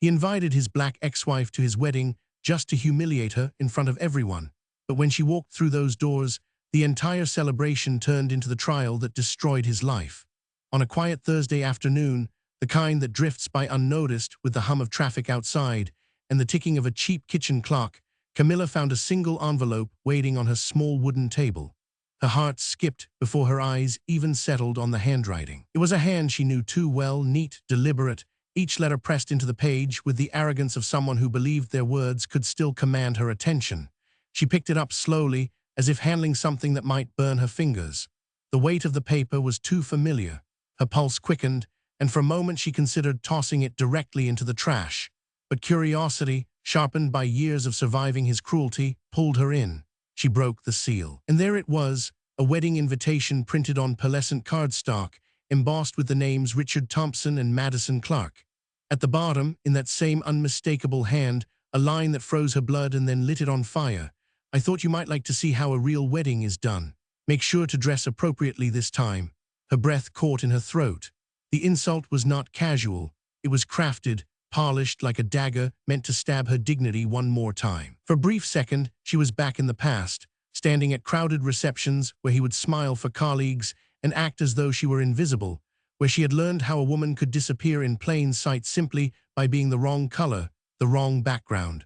He invited his black ex-wife to his wedding just to humiliate her in front of everyone. But when she walked through those doors, the entire celebration turned into the trial that destroyed his life. On a quiet Thursday afternoon, the kind that drifts by unnoticed with the hum of traffic outside and the ticking of a cheap kitchen clock, Camila found a single envelope waiting on her small wooden table. Her heart skipped before her eyes even settled on the handwriting. It was a hand she knew too well, neat, deliberate, each letter pressed into the page with the arrogance of someone who believed their words could still command her attention. She picked it up slowly, as if handling something that might burn her fingers. The weight of the paper was too familiar. Her pulse quickened, and for a moment she considered tossing it directly into the trash. But curiosity, sharpened by years of surviving his cruelty, pulled her in. She broke the seal. And there it was, a wedding invitation printed on pearlescent cardstock, embossed with the names Richard Thompson and Madison Clark. At the bottom, in that same unmistakable hand, a line that froze her blood and then lit it on fire. "I thought you might like to see how a real wedding is done. Make sure to dress appropriately this time." Her breath caught in her throat. The insult was not casual. It was crafted, polished like a dagger meant to stab her dignity one more time. For a brief second, she was back in the past, standing at crowded receptions where he would smile for colleagues and act as though she were invisible, where she had learned how a woman could disappear in plain sight simply by being the wrong color, the wrong background.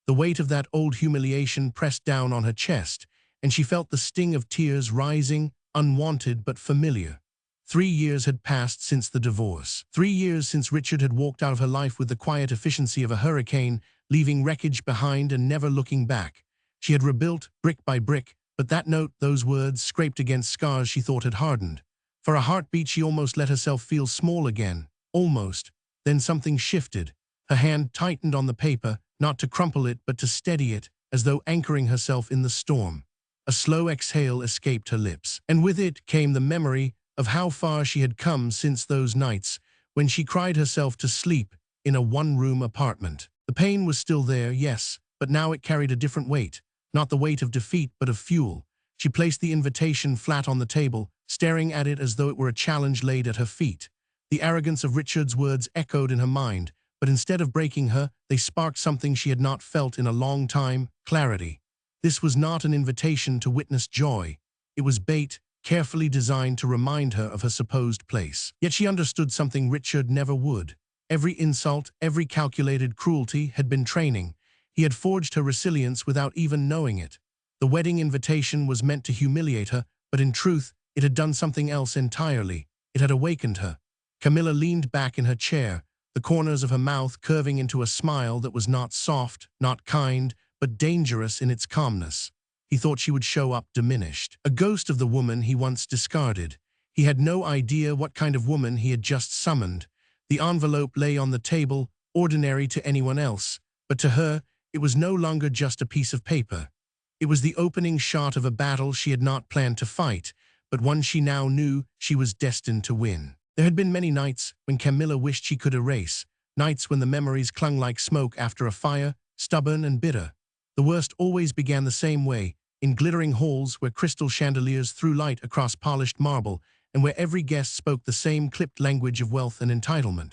The weight of that old humiliation pressed down on her chest, and she felt the sting of tears rising, unwanted but familiar. 3 years had passed since the divorce. 3 years since Richard had walked out of her life with the quiet efficiency of a hurricane, leaving wreckage behind and never looking back. She had rebuilt, brick by brick, but that note, those words, scraped against scars she thought had hardened. For a heartbeat she almost let herself feel small again. Almost. Then something shifted. Her hand tightened on the paper, not to crumple it but to steady it, as though anchoring herself in the storm. A slow exhale escaped her lips, and with it came the memory of how far she had come since those nights when she cried herself to sleep in a one-room apartment. The pain was still there, yes, but now it carried a different weight, not the weight of defeat but of fuel. She placed the invitation flat on the table, staring at it as though it were a challenge laid at her feet. The arrogance of Richard's words echoed in her mind, but instead of breaking her, they sparked something she had not felt in a long time: clarity. This was not an invitation to witness joy. It was bait, carefully designed to remind her of her supposed place. Yet she understood something Richard never would. Every insult, every calculated cruelty had been training. He had forged her resilience without even knowing it. The wedding invitation was meant to humiliate her, but in truth, it had done something else entirely. It had awakened her. Camila leaned back in her chair, the corners of her mouth curving into a smile that was not soft, not kind, but dangerous in its calmness. He thought she would show up diminished, a ghost of the woman he once discarded. He had no idea what kind of woman he had just summoned. The envelope lay on the table, ordinary to anyone else, but to her, it was no longer just a piece of paper. It was the opening shot of a battle she had not planned to fight, but one she now knew she was destined to win. There had been many nights when Camila wished she could erase, nights when the memories clung like smoke after a fire, stubborn and bitter. The worst always began the same way, in glittering halls where crystal chandeliers threw light across polished marble, and where every guest spoke the same clipped language of wealth and entitlement.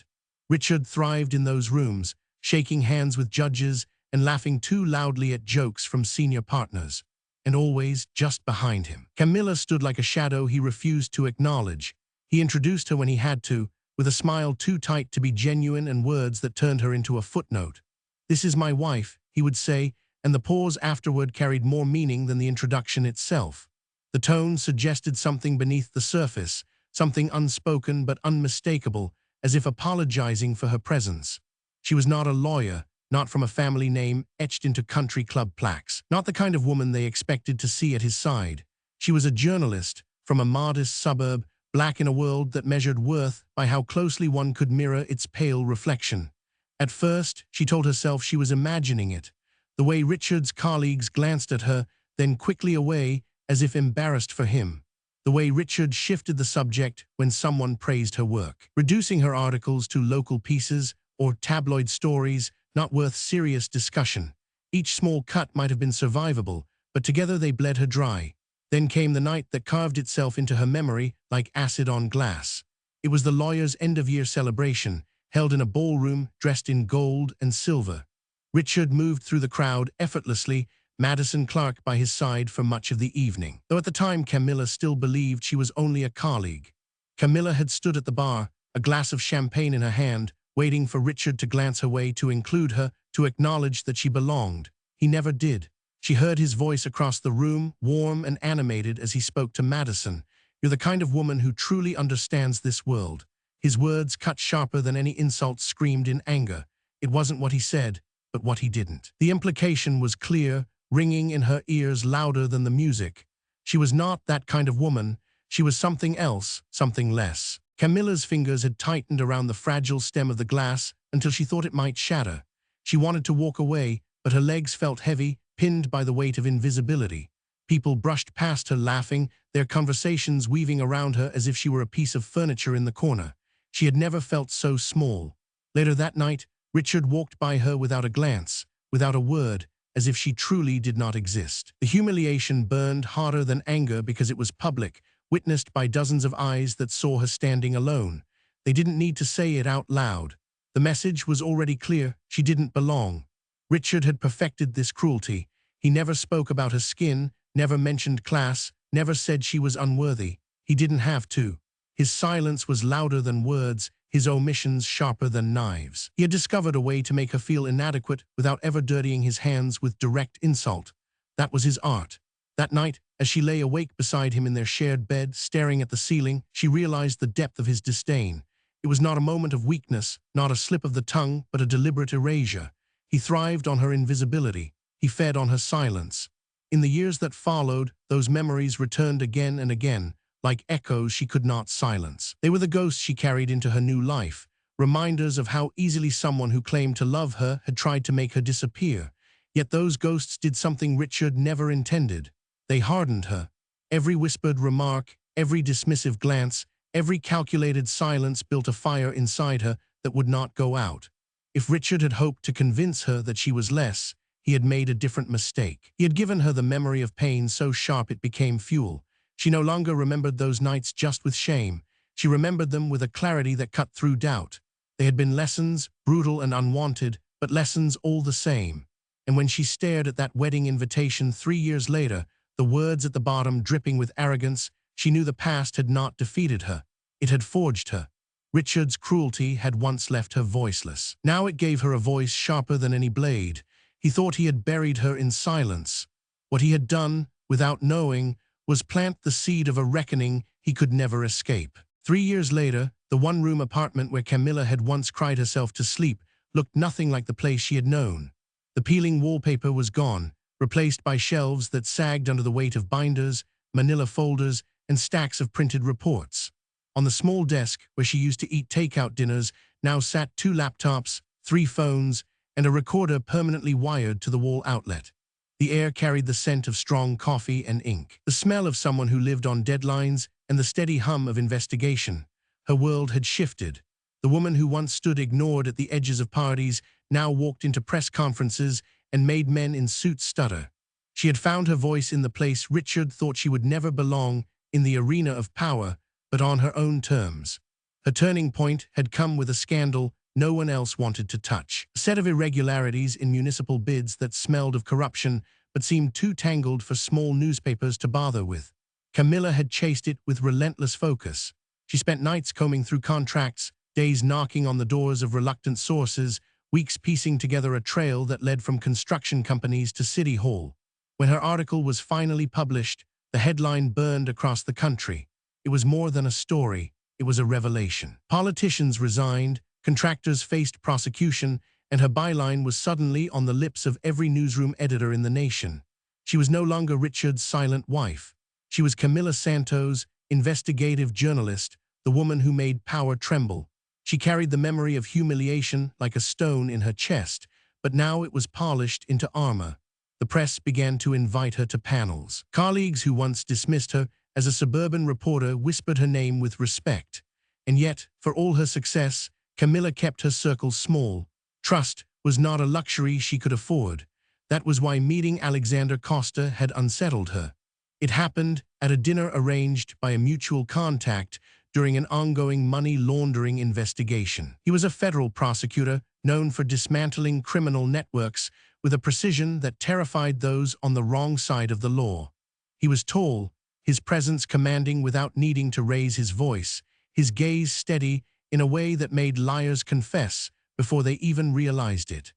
Richard thrived in those rooms, shaking hands with judges and laughing too loudly at jokes from senior partners. And always, just behind him, Camila stood like a shadow he refused to acknowledge. He introduced her when he had to, with a smile too tight to be genuine and words that turned her into a footnote. "This is my wife," he would say, and the pause afterward carried more meaning than the introduction itself. The tone suggested something beneath the surface, something unspoken but unmistakable, as if apologizing for her presence. She was not a lawyer, not from a family name etched into country club plaques, not the kind of woman they expected to see at his side. She was a journalist, from a modest suburb, black in a world that measured worth by how closely one could mirror its pale reflection. At first, she told herself she was imagining it, the way Richard's colleagues glanced at her, then quickly away as if embarrassed for him. The way Richard shifted the subject when someone praised her work, reducing her articles to local pieces or tabloid stories not worth serious discussion. Each small cut might have been survivable, but together they bled her dry. Then came the night that carved itself into her memory like acid on glass. It was the lawyer's end-of-year celebration, held in a ballroom dressed in gold and silver. Richard moved through the crowd effortlessly, Madison Clark by his side for much of the evening. Though at the time Camila still believed she was only a colleague. Camila had stood at the bar, a glass of champagne in her hand, waiting for Richard to glance her way, to include her, to acknowledge that she belonged. He never did. She heard his voice across the room, warm and animated as he spoke to Madison. "You're the kind of woman who truly understands this world." His words cut sharper than any insult screamed in anger. It wasn't what he said, but what he didn't. The implication was clear, ringing in her ears louder than the music. She was not that kind of woman. She was something else, something less. Camila's fingers had tightened around the fragile stem of the glass until she thought it might shatter. She wanted to walk away, but her legs felt heavy, pinned by the weight of invisibility. People brushed past her laughing, their conversations weaving around her as if she were a piece of furniture in the corner. She had never felt so small. Later that night, Richard walked by her without a glance, without a word, as if she truly did not exist. The humiliation burned harder than anger because it was public, witnessed by dozens of eyes that saw her standing alone. They didn't need to say it out loud. The message was already clear: she didn't belong. Richard had perfected this cruelty. He never spoke about her skin, never mentioned class, never said she was unworthy. He didn't have to. His silence was louder than words, his omissions sharper than knives. He had discovered a way to make her feel inadequate without ever dirtying his hands with direct insult. That was his art. That night, as she lay awake beside him in their shared bed, staring at the ceiling, she realized the depth of his disdain. It was not a moment of weakness, not a slip of the tongue, but a deliberate erasure. He thrived on her invisibility. He fed on her silence. In the years that followed, those memories returned again and again, like echoes she could not silence. They were the ghosts she carried into her new life, reminders of how easily someone who claimed to love her had tried to make her disappear. Yet those ghosts did something Richard never intended. They hardened her. Every whispered remark, every dismissive glance, every calculated silence built a fire inside her that would not go out. If Richard had hoped to convince her that she was less, he had made a different mistake. He had given her the memory of pain so sharp it became fuel. She no longer remembered those nights just with shame. She remembered them with a clarity that cut through doubt. They had been lessons, brutal and unwanted, but lessons all the same. And when she stared at that wedding invitation 3 years later, the words at the bottom dripping with arrogance, she knew the past had not defeated her. It had forged her. Richard's cruelty had once left her voiceless. Now it gave her a voice sharper than any blade. He thought he had buried her in silence. What he had done, without knowing, was plant the seed of a reckoning he could never escape. 3 years later, the one-room apartment where Camila had once cried herself to sleep looked nothing like the place she had known. The peeling wallpaper was gone, replaced by shelves that sagged under the weight of binders, manila folders, and stacks of printed reports. On the small desk where she used to eat takeout dinners now sat 2 laptops, 3 phones, and a recorder permanently wired to the wall outlet. The air carried the scent of strong coffee and ink, the smell of someone who lived on deadlines, and the steady hum of investigation. Her world had shifted. The woman who once stood ignored at the edges of parties now walked into press conferences and made men in suits stutter. She had found her voice in the place Richard thought she would never belong, in the arena of power, but on her own terms. Her turning point had come with a scandal no one else wanted to touch. A set of irregularities in municipal bids that smelled of corruption but seemed too tangled for small newspapers to bother with. Camila had chased it with relentless focus. She spent nights combing through contracts, days knocking on the doors of reluctant sources, weeks piecing together a trail that led from construction companies to City Hall. When her article was finally published, the headline burned across the country. It was more than a story, it was a revelation. Politicians resigned, contractors faced prosecution, and her byline was suddenly on the lips of every newsroom editor in the nation. She was no longer Richard's silent wife. She was Camila Santos, investigative journalist, the woman who made power tremble. She carried the memory of humiliation like a stone in her chest, but now it was polished into armor. The press began to invite her to panels. Colleagues who once dismissed her as a suburban reporter whispered her name with respect. And yet, for all her success, Camila kept her circle small. Trust was not a luxury she could afford. That was why meeting Alexander Costa had unsettled her. It happened at a dinner arranged by a mutual contact, during an ongoing money laundering investigation. He was a federal prosecutor known for dismantling criminal networks with a precision that terrified those on the wrong side of the law. He was tall, his presence commanding without needing to raise his voice, his gaze steady in a way that made liars confess before they even realized it.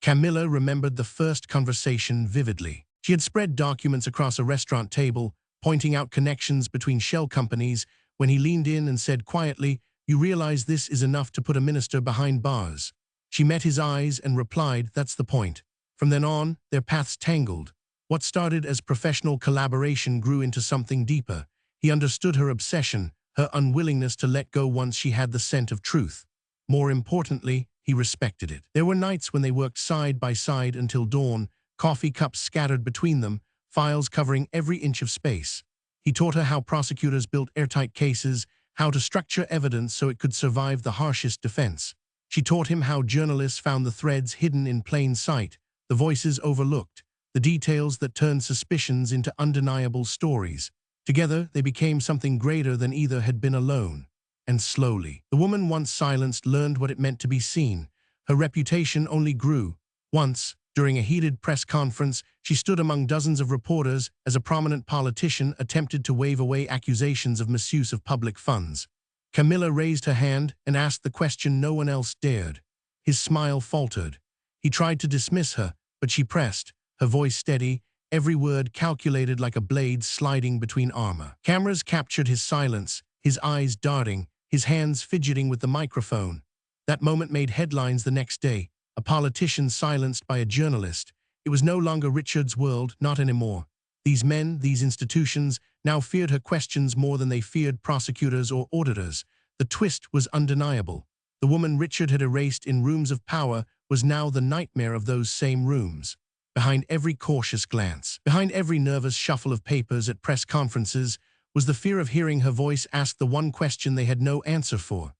Camila remembered the first conversation vividly. She had spread documents across a restaurant table, pointing out connections between shell companies, when he leaned in and said quietly, "You realize this is enough to put a minister behind bars." She met his eyes and replied, "That's the point." From then on, their paths tangled. What started as professional collaboration grew into something deeper. He understood her obsession, her unwillingness to let go once she had the scent of truth. More importantly, he respected it. There were nights when they worked side by side until dawn, coffee cups scattered between them, files covering every inch of space. He taught her how prosecutors built airtight cases, how to structure evidence so it could survive the harshest defense. She taught him how journalists found the threads hidden in plain sight, the voices overlooked, the details that turned suspicions into undeniable stories. Together, they became something greater than either had been alone. And slowly, the woman once silenced learned what it meant to be seen. Her reputation only grew. Once, during a heated press conference, she stood among dozens of reporters as a prominent politician attempted to wave away accusations of misuse of public funds. Camila raised her hand and asked the question no one else dared. His smile faltered. He tried to dismiss her, but she pressed, her voice steady, every word calculated like a blade sliding between armor. Cameras captured his silence, his eyes darting, his hands fidgeting with the microphone. That moment made headlines the next day. A politician silenced by a journalist. It was no longer Richard's world, not anymore. These men, these institutions, now feared her questions more than they feared prosecutors or auditors. The twist was undeniable. The woman Richard had erased in rooms of power was now the nightmare of those same rooms. Behind every cautious glance, behind every nervous shuffle of papers at press conferences, was the fear of hearing her voice ask the one question they had no answer for.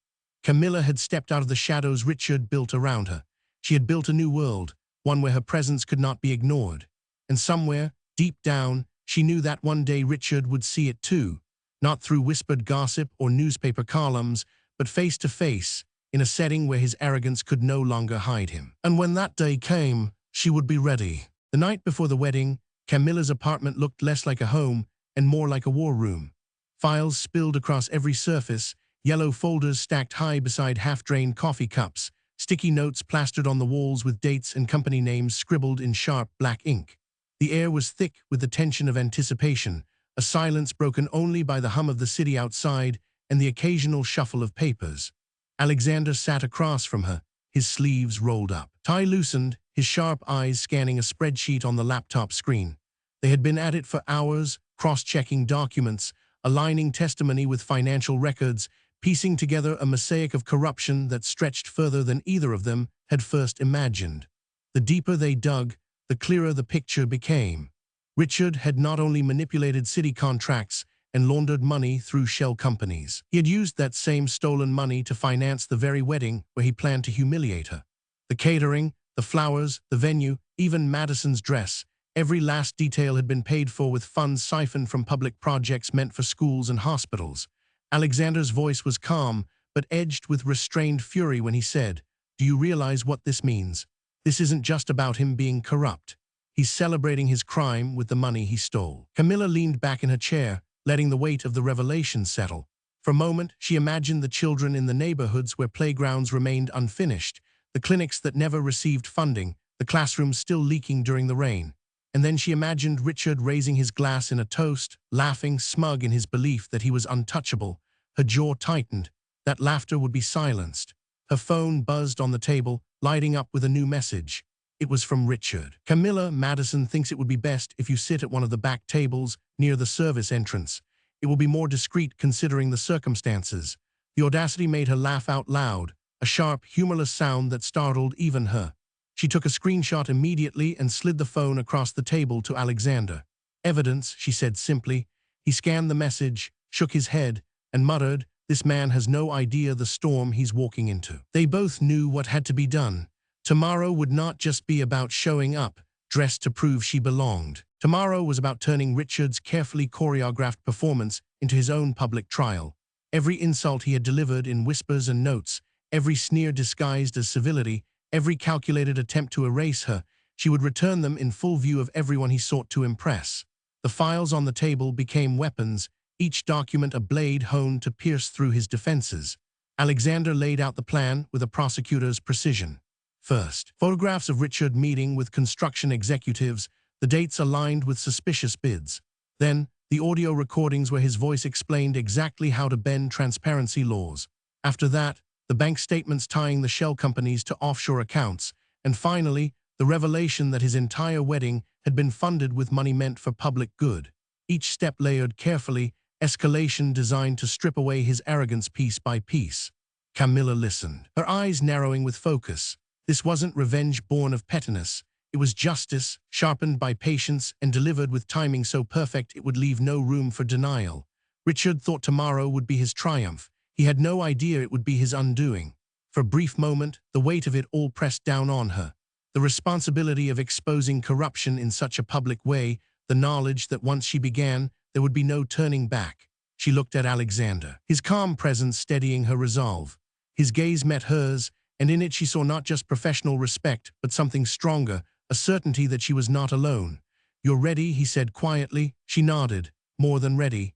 Camila had stepped out of the shadows Richard built around her. She had built a new world, one where her presence could not be ignored. And somewhere, deep down, she knew that one day Richard would see it too, not through whispered gossip or newspaper columns, but face to face, in a setting where his arrogance could no longer hide him. And when that day came, she would be ready. The night before the wedding, Camila's apartment looked less like a home and more like a war room. Files spilled across every surface, yellow folders stacked high beside half-drained coffee cups, sticky notes plastered on the walls with dates and company names scribbled in sharp black ink. The air was thick with the tension of anticipation, a silence broken only by the hum of the city outside and the occasional shuffle of papers. Alexander sat across from her, his sleeves rolled up. Tie loosened, his sharp eyes scanning a spreadsheet on the laptop screen. They had been at it for hours, cross-checking documents, aligning testimony with financial records, piecing together a mosaic of corruption that stretched further than either of them had first imagined. The deeper they dug, the clearer the picture became. Richard had not only manipulated city contracts and laundered money through shell companies. He had used that same stolen money to finance the very wedding where he planned to humiliate her. The catering, the flowers, the venue, even Madison's dress, every last detail had been paid for with funds siphoned from public projects meant for schools and hospitals. Alexander's voice was calm, but edged with restrained fury when he said, "Do you realize what this means? This isn't just about him being corrupt. He's celebrating his crime with the money he stole." Camila leaned back in her chair, letting the weight of the revelation settle. For a moment, she imagined the children in the neighborhoods where playgrounds remained unfinished, the clinics that never received funding, the classrooms still leaking during the rain. And then she imagined Richard raising his glass in a toast, laughing, smug in his belief that he was untouchable. Her jaw tightened. That laughter would be silenced. Her phone buzzed on the table, lighting up with a new message. It was from Richard. "Camila, Madison thinks it would be best if you sit at one of the back tables near the service entrance. It will be more discreet considering the circumstances." The audacity made her laugh out loud, a sharp, humorless sound that startled even her. She took a screenshot immediately and slid the phone across the table to Alexander. "Evidence," she said simply. He scanned the message, shook his head, and muttered, "This man has no idea the storm he's walking into." They both knew what had to be done. Tomorrow would not just be about showing up, dressed to prove she belonged. Tomorrow was about turning Richard's carefully choreographed performance into his own public trial. Every insult he had delivered in whispers and notes, every sneer disguised as civility, every calculated attempt to erase her, she would return them in full view of everyone he sought to impress. The files on the table became weapons, each document a blade honed to pierce through his defenses. Alexander laid out the plan with a prosecutor's precision. First, photographs of Richard meeting with construction executives, the dates aligned with suspicious bids. Then, the audio recordings where his voice explained exactly how to bend transparency laws. After that, the bank statements tying the shell companies to offshore accounts. And finally, the revelation that his entire wedding had been funded with money meant for public good. Each step layered carefully, escalation designed to strip away his arrogance piece by piece. Camila listened, her eyes narrowing with focus. This wasn't revenge born of pettiness. It was justice, sharpened by patience and delivered with timing so perfect it would leave no room for denial. Richard thought tomorrow would be his triumph. He had no idea it would be his undoing. For a brief moment, the weight of it all pressed down on her. The responsibility of exposing corruption in such a public way, the knowledge that once she began, there would be no turning back. She looked at Alexander, his calm presence steadying her resolve. His gaze met hers, and in it she saw not just professional respect, but something stronger, a certainty that she was not alone. "You're ready," he said quietly. She nodded, more than ready.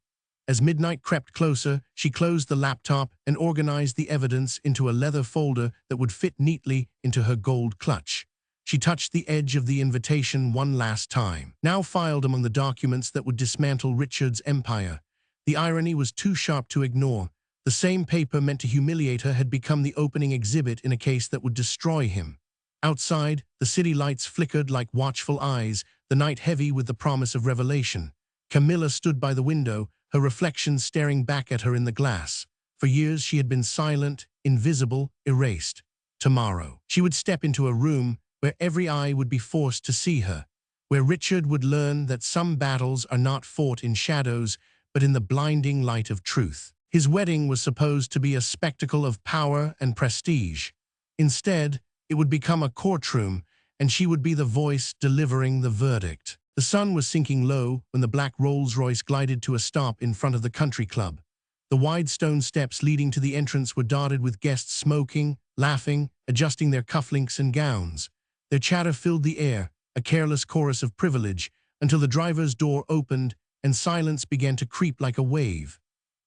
As midnight crept closer, she closed the laptop and organized the evidence into a leather folder that would fit neatly into her gold clutch. She touched the edge of the invitation one last time, now filed among the documents that would dismantle Richard's empire. The irony was too sharp to ignore. The same paper meant to humiliate her had become the opening exhibit in a case that would destroy him. Outside, the city lights flickered like watchful eyes, the night heavy with the promise of revelation. Camila stood by the window, her reflection staring back at her in the glass. For years she had been silent, invisible, erased. Tomorrow, she would step into a room where every eye would be forced to see her, where Richard would learn that some battles are not fought in shadows, but in the blinding light of truth. His wedding was supposed to be a spectacle of power and prestige. Instead, it would become a courtroom, and she would be the voice delivering the verdict. The sun was sinking low when the black Rolls-Royce glided to a stop in front of the country club. The wide stone steps leading to the entrance were dotted with guests smoking, laughing, adjusting their cufflinks and gowns. Their chatter filled the air, a careless chorus of privilege, until the driver's door opened and silence began to creep like a wave.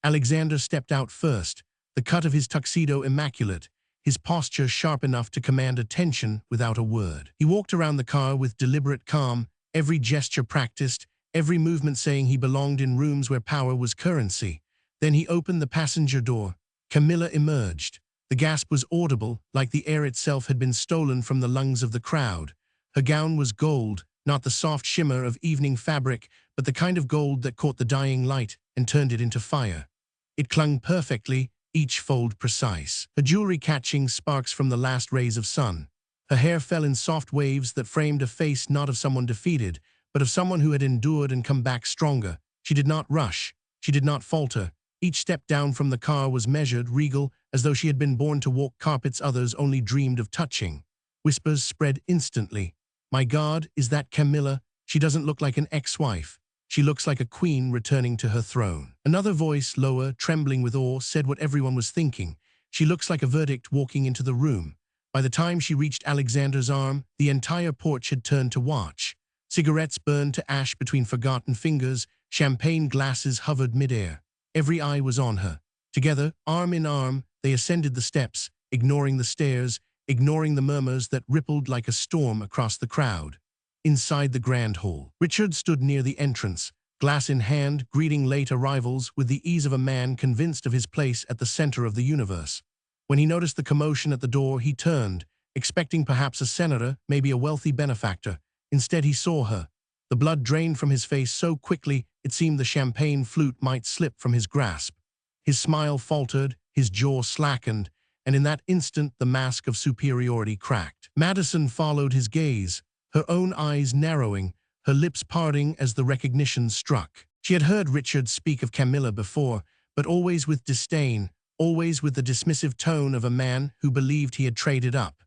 Alexander stepped out first, the cut of his tuxedo immaculate, his posture sharp enough to command attention without a word. He walked around the car with deliberate calm, every gesture practiced, every movement saying he belonged in rooms where power was currency. Then he opened the passenger door. Camila emerged. The gasp was audible, like the air itself had been stolen from the lungs of the crowd. Her gown was gold, not the soft shimmer of evening fabric, but the kind of gold that caught the dying light and turned it into fire. It clung perfectly, each fold precise, her jewelry catching sparks from the last rays of sun. Her hair fell in soft waves that framed a face not of someone defeated, but of someone who had endured and come back stronger. She did not rush. She did not falter. Each step down from the car was measured, regal, as though she had been born to walk carpets others only dreamed of touching. Whispers spread instantly. "My God, is that Camila? She doesn't look like an ex-wife. She looks like a queen returning to her throne." Another voice, lower, trembling with awe, said what everyone was thinking. "She looks like a verdict walking into the room." By the time she reached Alexander's arm, the entire porch had turned to watch. Cigarettes burned to ash between forgotten fingers, champagne glasses hovered midair. Every eye was on her. Together, arm in arm, they ascended the steps, ignoring the stares, ignoring the murmurs that rippled like a storm across the crowd. Inside the grand hall, Richard stood near the entrance, glass in hand, greeting late arrivals with the ease of a man convinced of his place at the center of the universe. When he noticed the commotion at the door, he turned, expecting perhaps a senator, maybe a wealthy benefactor. Instead, he saw her. The blood drained from his face so quickly it seemed the champagne flute might slip from his grasp. His smile faltered, his jaw slackened, and in that instant the mask of superiority cracked. Madison followed his gaze, her own eyes narrowing, her lips parting as the recognition struck. She had heard Richard speak of Camila before, but always with disdain, always with the dismissive tone of a man who believed he had traded up.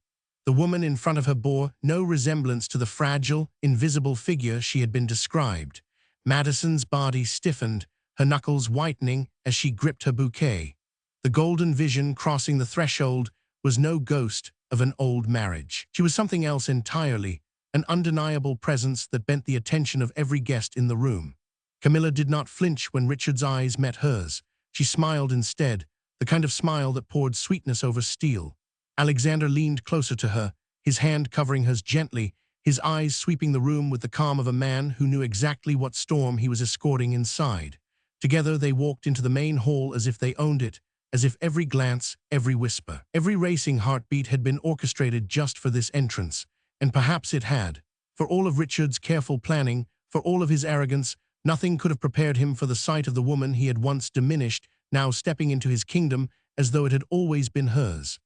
The woman in front of her bore no resemblance to the fragile, invisible figure she had been described. Madison's body stiffened, her knuckles whitening as she gripped her bouquet. The golden vision crossing the threshold was no ghost of an old marriage. She was something else entirely, an undeniable presence that bent the attention of every guest in the room. Camila did not flinch when Richard's eyes met hers. She smiled instead, the kind of smile that poured sweetness over steel. Alexander leaned closer to her, his hand covering hers gently, his eyes sweeping the room with the calm of a man who knew exactly what storm he was escorting inside. Together they walked into the main hall as if they owned it, as if every glance, every whisper, every racing heartbeat had been orchestrated just for this entrance. And perhaps it had. For all of Richard's careful planning, for all of his arrogance, nothing could have prepared him for the sight of the woman he had once diminished, now stepping into his kingdom as though it had always been hers.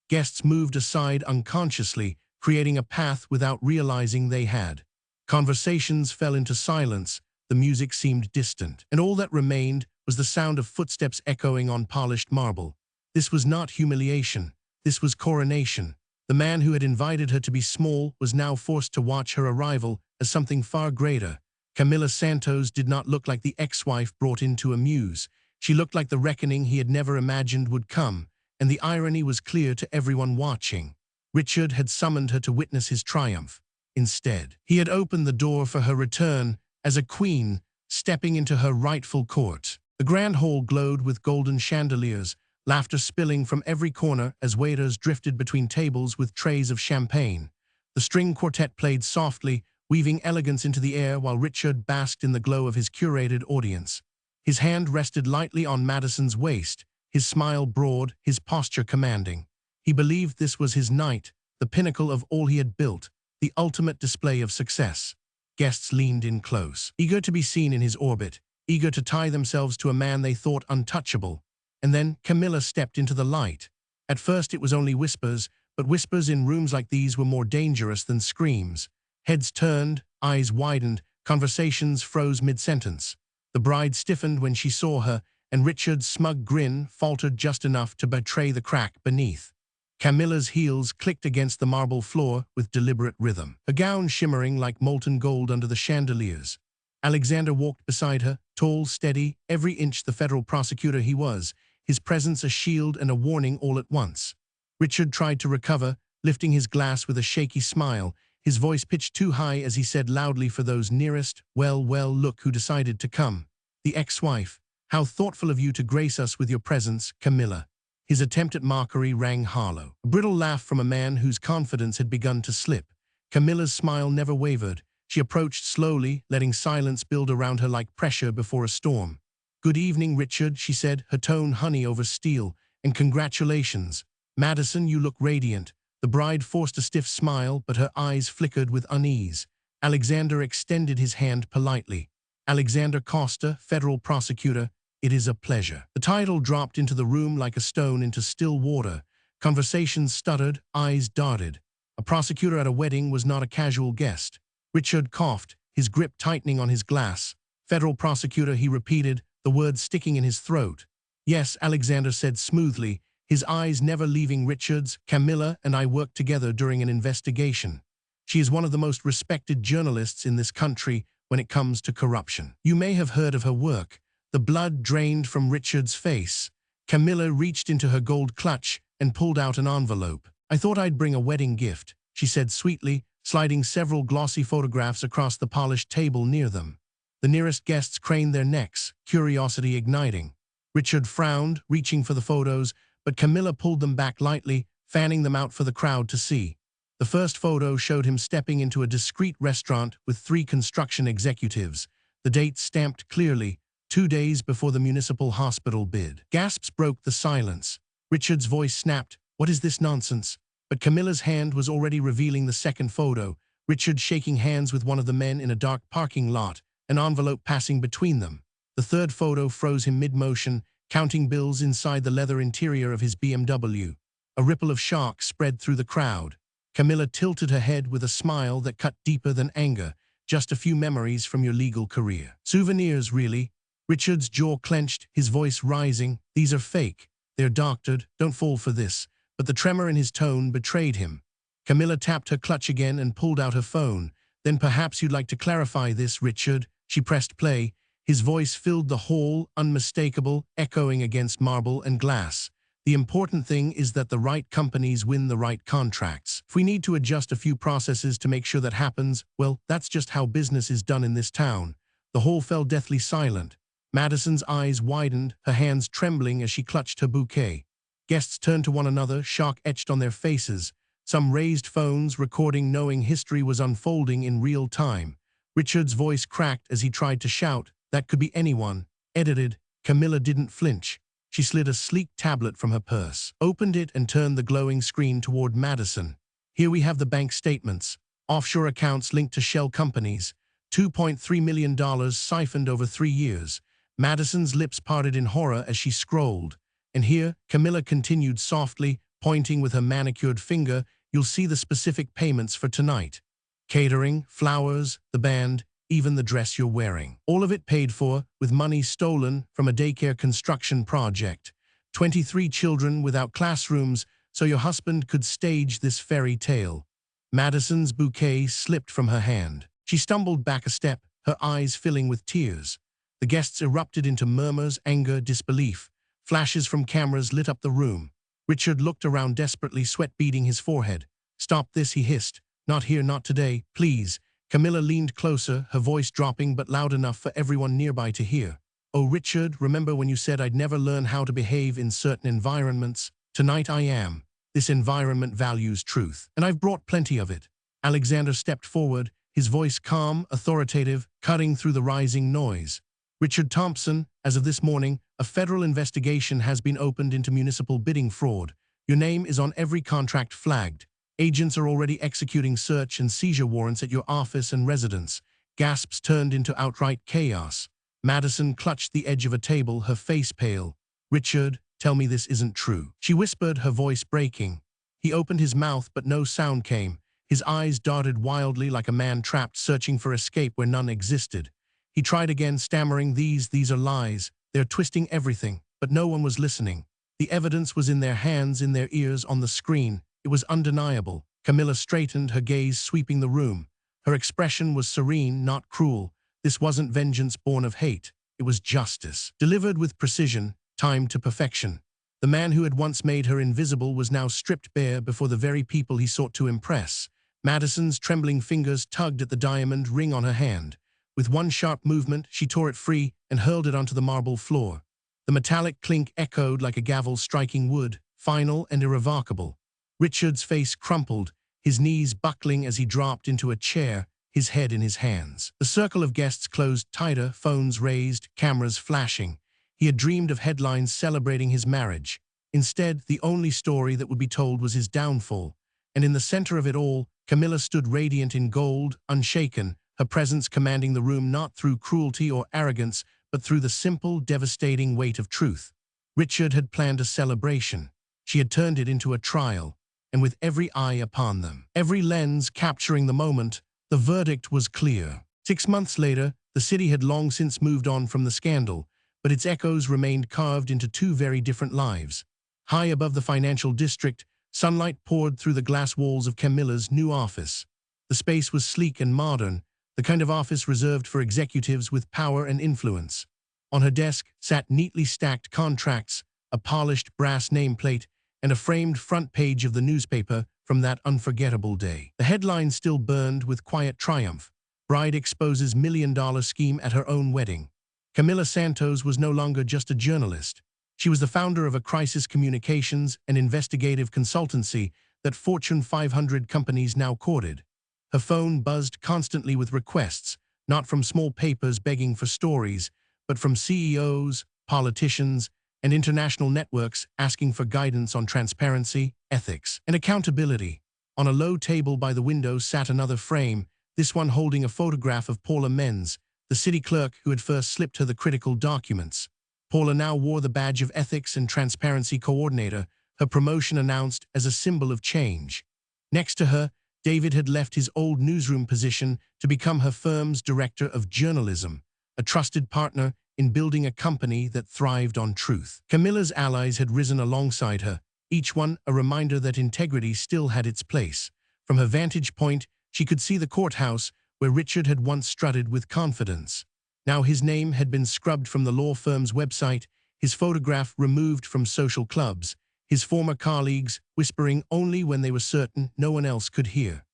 Guests moved aside unconsciously, creating a path without realizing they had. Conversations fell into silence, the music seemed distant, and all that remained was the sound of footsteps echoing on polished marble. This was not humiliation, this was coronation. The man who had invited her to be small was now forced to watch her arrival as something far greater. Camila Santos did not look like the ex-wife brought in to amuse. She looked like the reckoning he had never imagined would come, and the irony was clear to everyone watching. Richard had summoned her to witness his triumph. Instead, he had opened the door for her return as a queen, stepping into her rightful court. The grand hall glowed with golden chandeliers, laughter spilling from every corner as waiters drifted between tables with trays of champagne. The string quartet played softly, weaving elegance into the air while Richard basked in the glow of his curated audience. His hand rested lightly on Madison's waist, his smile broad, his posture commanding. He believed this was his night, the pinnacle of all he had built, the ultimate display of success. Guests leaned in close, eager to be seen in his orbit, eager to tie themselves to a man they thought untouchable. And then Camila stepped into the light. At first it was only whispers, but whispers in rooms like these were more dangerous than screams. Heads turned, eyes widened, conversations froze mid-sentence. The bride stiffened when she saw her, and Richard's smug grin faltered just enough to betray the crack beneath. Camilla's heels clicked against the marble floor with deliberate rhythm, her gown shimmering like molten gold under the chandeliers. Alexander walked beside her, tall, steady, every inch the federal prosecutor he was, his presence a shield and a warning all at once. Richard tried to recover, lifting his glass with a shaky smile, his voice pitched too high as he said loudly for those nearest, well, look who decided to come. The ex-wife. How thoughtful of you to grace us with your presence, Camila. His attempt at mockery rang hollow. A brittle laugh from a man whose confidence had begun to slip. Camilla's smile never wavered. She approached slowly, letting silence build around her like pressure before a storm. "Good evening, Richard," she said, her tone honey over steel. "And congratulations. Madison, you look radiant." The bride forced a stiff smile, but her eyes flickered with unease. Alexander extended his hand politely. "Alexander Costa, federal prosecutor, it is a pleasure." The title dropped into the room like a stone into still water. Conversations stuttered, eyes darted. A prosecutor at a wedding was not a casual guest. Richard coughed, his grip tightening on his glass. "Federal prosecutor," he repeated, the words sticking in his throat. "Yes," Alexander said smoothly, his eyes never leaving Richard's. "Camila and I worked together during an investigation. She is one of the most respected journalists in this country when it comes to corruption. You may have heard of her work." The blood drained from Richard's face. Camila reached into her gold clutch and pulled out an envelope. "I thought I'd bring a wedding gift," she said sweetly, sliding several glossy photographs across the polished table near them. The nearest guests craned their necks, curiosity igniting. Richard frowned, reaching for the photos, but Camila pulled them back lightly, fanning them out for the crowd to see. The first photo showed him stepping into a discreet restaurant with 3 construction executives, the date stamped clearly, 2 days before the municipal hospital bid. Gasps broke the silence. Richard's voice snapped, "What is this nonsense?" But Camilla's hand was already revealing the second photo, Richard shaking hands with one of the men in a dark parking lot, an envelope passing between them. The third photo froze him mid-motion, counting bills inside the leather interior of his BMW. A ripple of shock spread through the crowd. Camila tilted her head with a smile that cut deeper than anger. "Just a few memories from your legal career. Souvenirs, really." Richard's jaw clenched, his voice rising. "These are fake. They're doctored. Don't fall for this." But the tremor in his tone betrayed him. Camila tapped her clutch again and pulled out her phone. "Then perhaps you'd like to clarify this, Richard." She pressed play, His voice filled the hall, unmistakable, echoing against marble and glass. The important thing is that the right companies win the right contracts. If we need to adjust a few processes to make sure that happens, well, that's just how business is done in this town. The hall fell deathly silent. Madison's eyes widened, her hands trembling as she clutched her bouquet. Guests turned to one another, shock etched on their faces. Some raised phones, recording, knowing history was unfolding in real time. Richard's voice cracked as he tried to shout, "That could be anyone." Edited. Camila didn't flinch. She slid a sleek tablet from her purse, opened it and turned the glowing screen toward Madison. "Here we have the bank statements. Offshore accounts linked to shell companies. $2.3 million siphoned over 3 years. Madison's lips parted in horror as she scrolled. "And here," Camila continued softly, pointing with her manicured finger, "you'll see the specific payments for tonight. Catering, flowers, the band, even the dress you're wearing. All of it paid for, with money stolen from a daycare construction project. 23 children without classrooms, so your husband could stage this fairy tale." Madison's bouquet slipped from her hand. She stumbled back a step, her eyes filling with tears. The guests erupted into murmurs, anger, disbelief. Flashes from cameras lit up the room. Richard looked around desperately, sweat beading his forehead. "Stop this," he hissed. "Not here, not today, please." Camila leaned closer, her voice dropping but loud enough for everyone nearby to hear. "Oh, Richard, remember when you said I'd never learn how to behave in certain environments? Tonight I am. This environment values truth, and I've brought plenty of it." Alexander stepped forward, his voice calm, authoritative, cutting through the rising noise. "Richard Thompson, as of this morning, a federal investigation has been opened into municipal bidding fraud. Your name is on every contract flagged. Agents are already executing search and seizure warrants at your office and residence." Gasps turned into outright chaos. Madison clutched the edge of a table, her face pale. "Richard, tell me this isn't true," she whispered, her voice breaking. He opened his mouth, but no sound came. His eyes darted wildly like a man trapped, searching for escape where none existed. He tried again, stammering, These are lies. They're twisting everything." But no one was listening. The evidence was in their hands, in their ears, on the screen. It was undeniable. Camila straightened, her gaze sweeping the room. Her expression was serene, not cruel. This wasn't vengeance born of hate. It was justice, delivered with precision, timed to perfection. The man who had once made her invisible was now stripped bare before the very people he sought to impress. Madison's trembling fingers tugged at the diamond ring on her hand. With one sharp movement, she tore it free and hurled it onto the marble floor. The metallic clink echoed like a gavel striking wood, final and irrevocable. Richard's face crumpled, his knees buckling as he dropped into a chair, his head in his hands. The circle of guests closed tighter, phones raised, cameras flashing. He had dreamed of headlines celebrating his marriage. Instead, the only story that would be told was his downfall. And in the center of it all, Camila stood radiant in gold, unshaken, her presence commanding the room not through cruelty or arrogance, but through the simple, devastating weight of truth. Richard had planned a celebration. She had turned it into a trial. And with every eye upon them, every lens capturing the moment, the verdict was clear. 6 months later, the city had long since moved on from the scandal, but its echoes remained carved into 2 very different lives. High above the financial district, sunlight poured through the glass walls of Camila's new office. The space was sleek and modern, the kind of office reserved for executives with power and influence. On her desk sat neatly stacked contracts, a polished brass nameplate, and a framed front page of the newspaper from that unforgettable day. The headline still burned with quiet triumph. "Bride exposes $1 million scheme at her own wedding." Camila Santos was no longer just a journalist. She was the founder of a crisis communications and investigative consultancy that Fortune 500 companies now courted. Her phone buzzed constantly with requests, not from small papers begging for stories, but from CEOs, politicians, and international networks asking for guidance on transparency, ethics, and accountability. On a low table by the window sat another frame, this one holding a photograph of Paula Menz, the city clerk who had first slipped her the critical documents. Paula now wore the badge of ethics and transparency coordinator, her promotion announced as a symbol of change. Next to her, David had left his old newsroom position to become her firm's director of journalism, a trusted partner in building a company that thrived on truth. Camila's allies had risen alongside her, each one a reminder that integrity still had its place. From her vantage point, she could see the courthouse where Richard had once strutted with confidence. Now his name had been scrubbed from the law firm's website, his photograph removed from social clubs, his former colleagues whispering only when they were certain no one else could hear.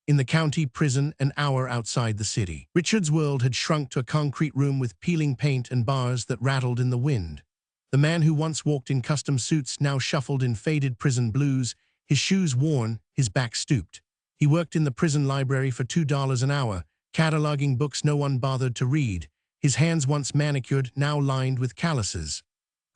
In the county prison an hour outside the city, Richard's world had shrunk to a concrete room with peeling paint and bars that rattled in the wind. The man who once walked in custom suits now shuffled in faded prison blues, his shoes worn, his back stooped. He worked in the prison library for $2 an hour, cataloging books no one bothered to read, his hands once manicured, now lined with calluses.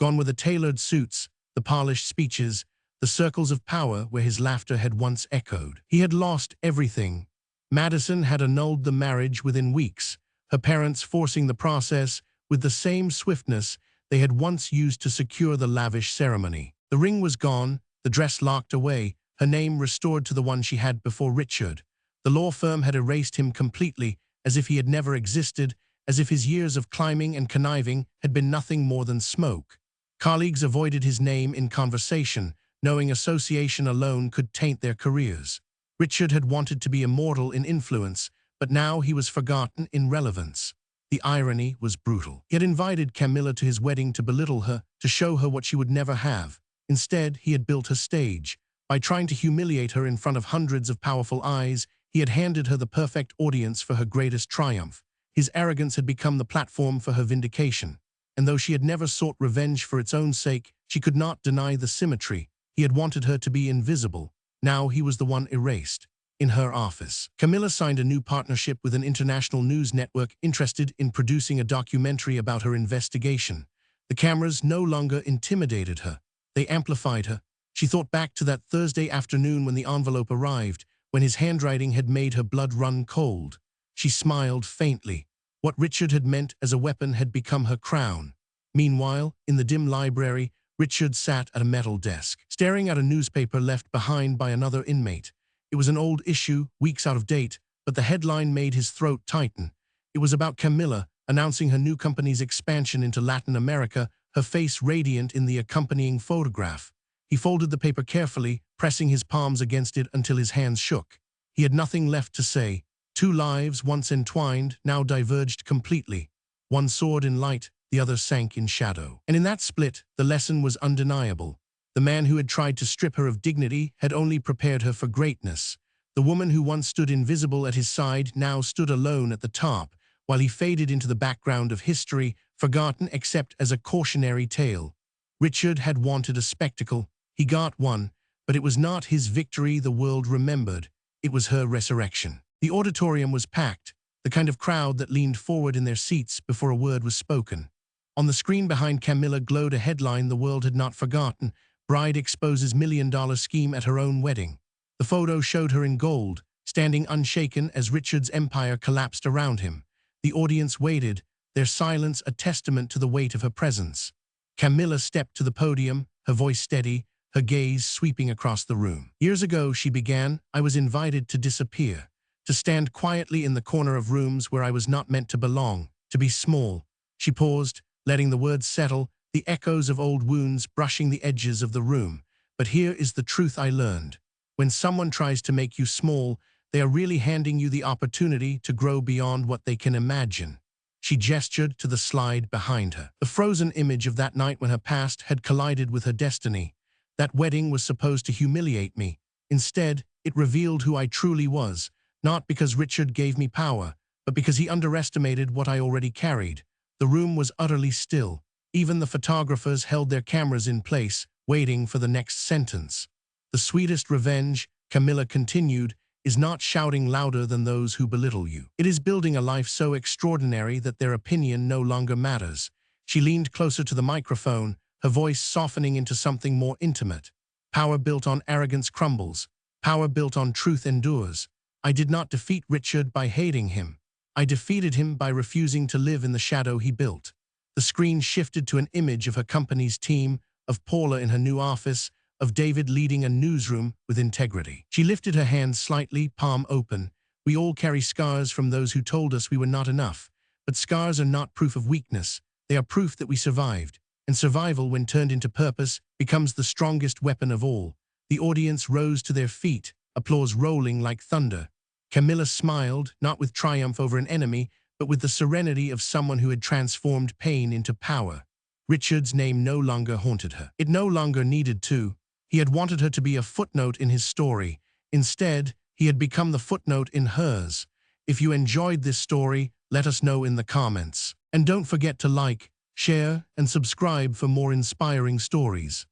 Gone were the tailored suits, the polished speeches, the circles of power where his laughter had once echoed. He had lost everything. Madison had annulled the marriage within weeks, her parents forcing the process with the same swiftness they had once used to secure the lavish ceremony. The ring was gone, the dress locked away, her name restored to the one she had before Richard. The law firm had erased him completely, as if he had never existed, as if his years of climbing and conniving had been nothing more than smoke. Colleagues avoided his name in conversation, knowing association alone could taint their careers. Richard had wanted to be immortal in influence, but now he was forgotten in relevance. The irony was brutal. He had invited Camila to his wedding to belittle her, to show her what she would never have. Instead, he had built her stage. By trying to humiliate her in front of hundreds of powerful eyes, he had handed her the perfect audience for her greatest triumph. His arrogance had become the platform for her vindication. And though she had never sought revenge for its own sake, she could not deny the symmetry. He had wanted her to be invisible. Now he was the one erased. In her office, Camila signed a new partnership with an international news network interested in producing a documentary about her investigation. The cameras no longer intimidated her. They amplified her. She thought back to that Thursday afternoon when the envelope arrived, when his handwriting had made her blood run cold. She smiled faintly. What Richard had meant as a weapon had become her crown. Meanwhile, in the dim library, Richard sat at a metal desk, staring at a newspaper left behind by another inmate. It was an old issue, weeks out of date, but the headline made his throat tighten. It was about Camila, announcing her new company's expansion into Latin America, her face radiant in the accompanying photograph. He folded the paper carefully, pressing his palms against it until his hands shook. He had nothing left to say. Two lives, once entwined, now diverged completely. One soared in light, the other sank in shadow. And in that split, the lesson was undeniable. The man who had tried to strip her of dignity had only prepared her for greatness. The woman who once stood invisible at his side now stood alone at the top, while he faded into the background of history, forgotten except as a cautionary tale. Richard had wanted a spectacle. He got one, but it was not his victory the world remembered. It was her resurrection. The auditorium was packed, the kind of crowd that leaned forward in their seats before a word was spoken. On the screen behind Camila glowed a headline the world had not forgotten: Bride exposes $1 million scheme at her own wedding. The photo showed her in gold, standing unshaken as Richard's empire collapsed around him. The audience waited, their silence a testament to the weight of her presence. Camila stepped to the podium, her voice steady, her gaze sweeping across the room. Years ago, she began, I was invited to disappear, to stand quietly in the corner of rooms where I was not meant to belong, to be small. She paused, letting the words settle, the echoes of old wounds brushing the edges of the room. But here is the truth I learned. When someone tries to make you small, they are really handing you the opportunity to grow beyond what they can imagine. She gestured to the slide behind her. The frozen image of that night when her past had collided with her destiny. That wedding was supposed to humiliate me. Instead, it revealed who I truly was, not because Richard gave me power, but because he underestimated what I already carried. The room was utterly still. Even the photographers held their cameras in place, waiting for the next sentence. The sweetest revenge, Camila continued, is not shouting louder than those who belittle you. It is building a life so extraordinary that their opinion no longer matters. She leaned closer to the microphone, her voice softening into something more intimate. Power built on arrogance crumbles. Power built on truth endures. I did not defeat Richard by hating him. I defeated him by refusing to live in the shadow he built. The screen shifted to an image of her company's team, of Paula in her new office, of David leading a newsroom with integrity. She lifted her hands slightly, palm open. We all carry scars from those who told us we were not enough. But scars are not proof of weakness. They are proof that we survived. And survival, when turned into purpose, becomes the strongest weapon of all. The audience rose to their feet, applause rolling like thunder. Camila smiled, not with triumph over an enemy, but with the serenity of someone who had transformed pain into power. Richard's name no longer haunted her. It no longer needed to. He had wanted her to be a footnote in his story. Instead, he had become the footnote in hers. If you enjoyed this story, let us know in the comments. And don't forget to like, share, and subscribe for more inspiring stories.